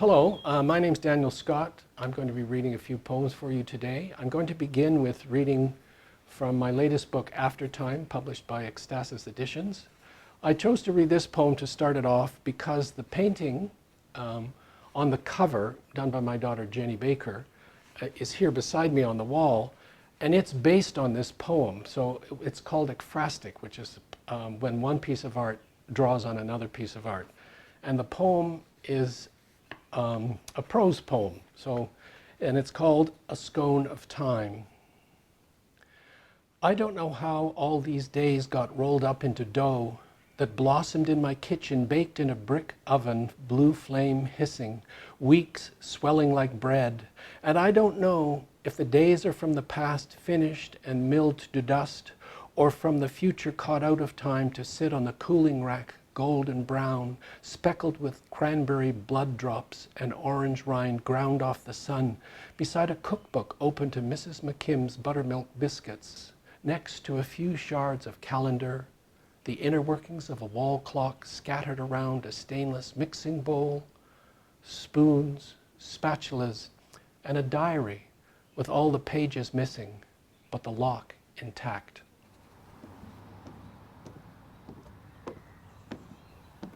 Hello, my name's Daniel Scott. I'm going to be reading a few poems for you today. I'm going to begin with reading from my latest book, Aftertime, published by Ecstasis Editions. I chose to read this poem to start it off because the painting on the cover, done by my daughter Jenny Baker, is here beside me on the wall, and it's based on this poem. So it's called ekphrastic, which is when one piece of art draws on another piece of art. And the poem is a prose poem, and it's called A Scone of Time. I don't know how all these days got rolled up into dough that blossomed in my kitchen, baked in a brick oven, blue flame hissing, weeks swelling like bread. And I don't know if the days are from the past finished and milled to dust, or from the future caught out of time to sit on the cooling rack, golden brown, speckled with cranberry blood drops and orange rind ground off the sun, beside a cookbook open to Mrs. McKim's buttermilk biscuits, next to a few shards of calendar, the inner workings of a wall clock scattered around a stainless mixing bowl, spoons, spatulas, and a diary with all the pages missing, but the lock intact.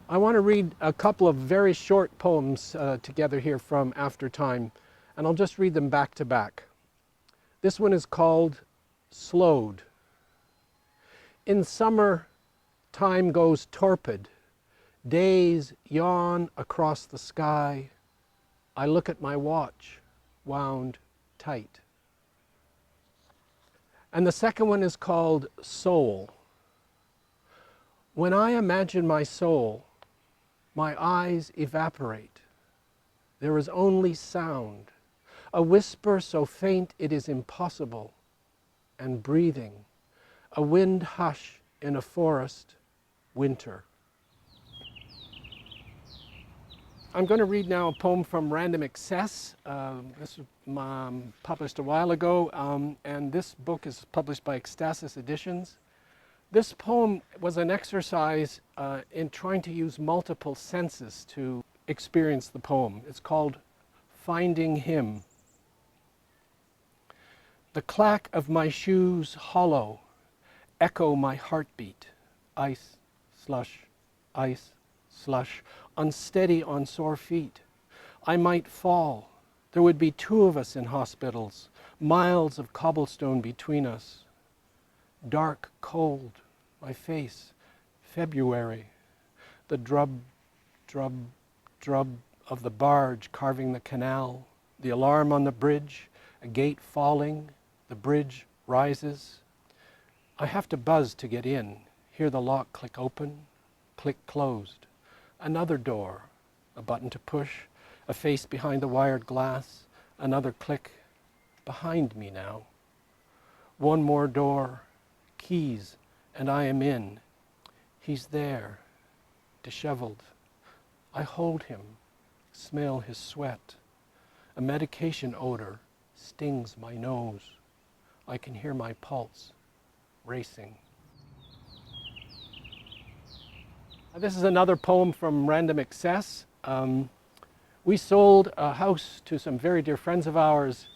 I want to read a couple of very short poems together here from Aftertime, and I'll just read them back to back. This one is called Slowed. In summer, time goes torpid. Days yawn across the sky. I look at my watch, wound tight. And the second one is called Soul. When I imagine my soul, my eyes evaporate. There is only sound, a whisper so faint it is impossible, and breathing, a wind hush in a forest, winter. I'm going to read now a poem from Random Access. This was published a while ago, and this book is published by Ecstasis Editions. This poem was an exercise in trying to use multiple senses to experience the poem. It's called Finding Him. The clack of my shoes hollow, echo my heartbeat. Ice, slush, unsteady on sore feet. I might fall. There would be two of us in hospitals, miles of cobblestone between us. Dark, cold, my face, February, the drub of the barge carving the canal, the alarm on the bridge, a gate falling, the bridge rises. I have to buzz to get in, hear the lock click open, click closed. Another door, a button to push, a face behind the wired glass, another click, behind me now. One more door, keys, and I am in. He's there, disheveled. I hold him, smell his sweat. A medication odor stings my nose. I can hear my pulse racing. This is another poem from Random Access. We sold a house to some very dear friends of ours,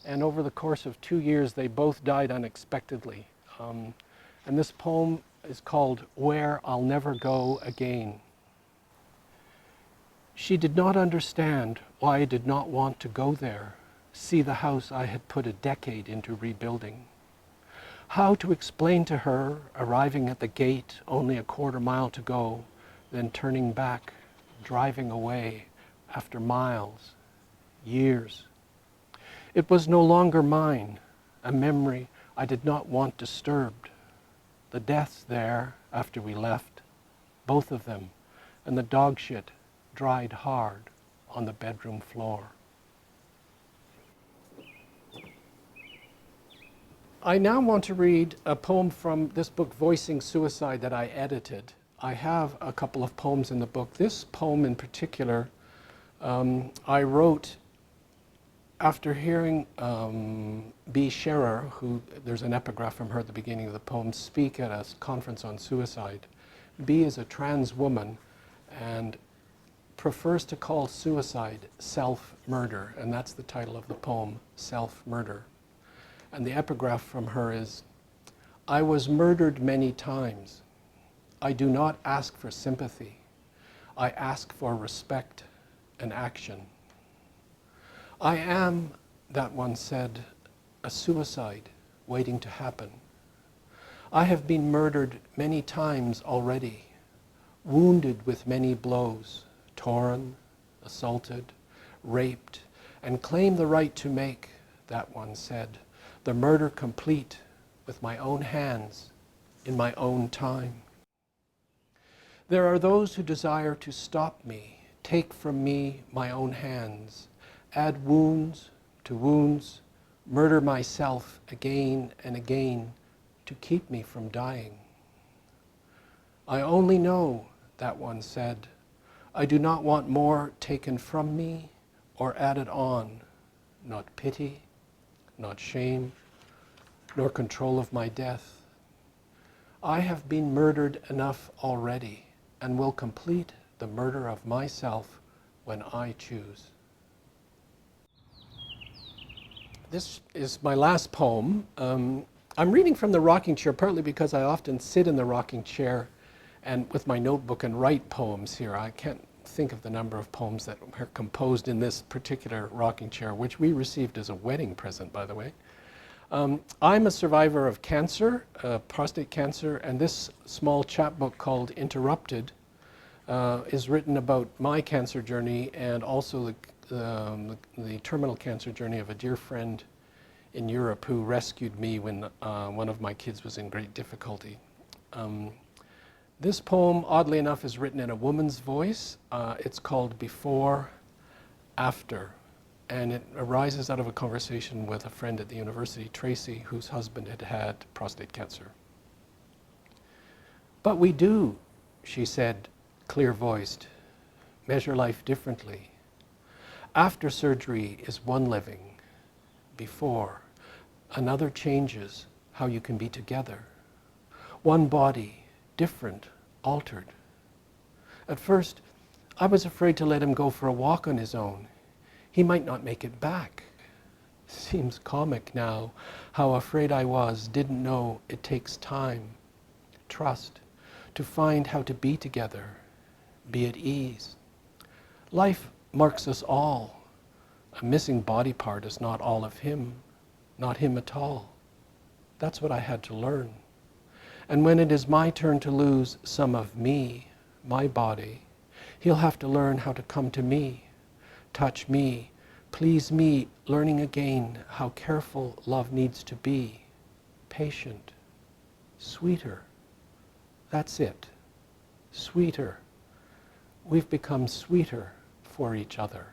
and over the course of 2 years they both died unexpectedly. And this poem is called Where I'll Never Go Again. She did not understand why I did not want to go there, see the house I had put a decade into rebuilding. How to explain to her, arriving at the gate only a quarter mile to go, then turning back, driving away after miles, years. It was no longer mine, a memory I did not want disturbed. The deaths there after we left, both of them, and the dog shit dried hard on the bedroom floor. I now want to read a poem from this book, Voicing Suicide, that I edited. I have a couple of poems in the book. This poem in particular, I wrote after hearing B. Scherer, who there's an epigraph from her at the beginning of the poem, speak at a conference on suicide. B is a trans woman and prefers to call suicide self-murder, and that's the title of the poem, Self-Murder. And the epigraph from her is, I was murdered many times. I do not ask for sympathy. I ask for respect and action. I am, that one said, a suicide waiting to happen. I have been murdered many times already, wounded with many blows, torn, assaulted, raped, and claim the right to make, that one said, the murder complete with my own hands in my own time. There are those who desire to stop me, take from me my own hands, add wounds to wounds, murder myself again and again to keep me from dying. I only know, that one said, I do not want more taken from me or added on, not pity, not shame, nor control of my death. I have been murdered enough already and will complete the murder of myself when I choose. This is my last poem. I'm reading from the rocking chair partly because I often sit in the rocking chair and with my notebook and write poems here. I can't think of the number of poems that are composed in this particular rocking chair, which we received as a wedding present, by the way. I'm a survivor of cancer, prostate cancer, and this small chapbook called Interrupted is written about my cancer journey and also the terminal cancer journey of a dear friend in Europe who rescued me when one of my kids was in great difficulty. This poem, oddly enough, is written in a woman's voice. It's called Before, After, and it arises out of a conversation with a friend at the university, Tracy, whose husband had had prostate cancer. But we do, she said, clear-voiced, measure life differently. After surgery is one living. Before, another changes how you can be together. One body, different, altered. At first, I was afraid to let him go for a walk on his own. He might not make it back. Seems comic now, how afraid I was, didn't know it takes time, trust, to find how to be together, be at ease. Life marks us all. A missing body part is not all of him, not him at all. That's what I had to learn. And when it is my turn to lose some of me, my body, he'll have to learn how to come to me, touch me, please me, learning again how careful love needs to be, patient, sweeter. That's it, sweeter. We've become sweeter for each other.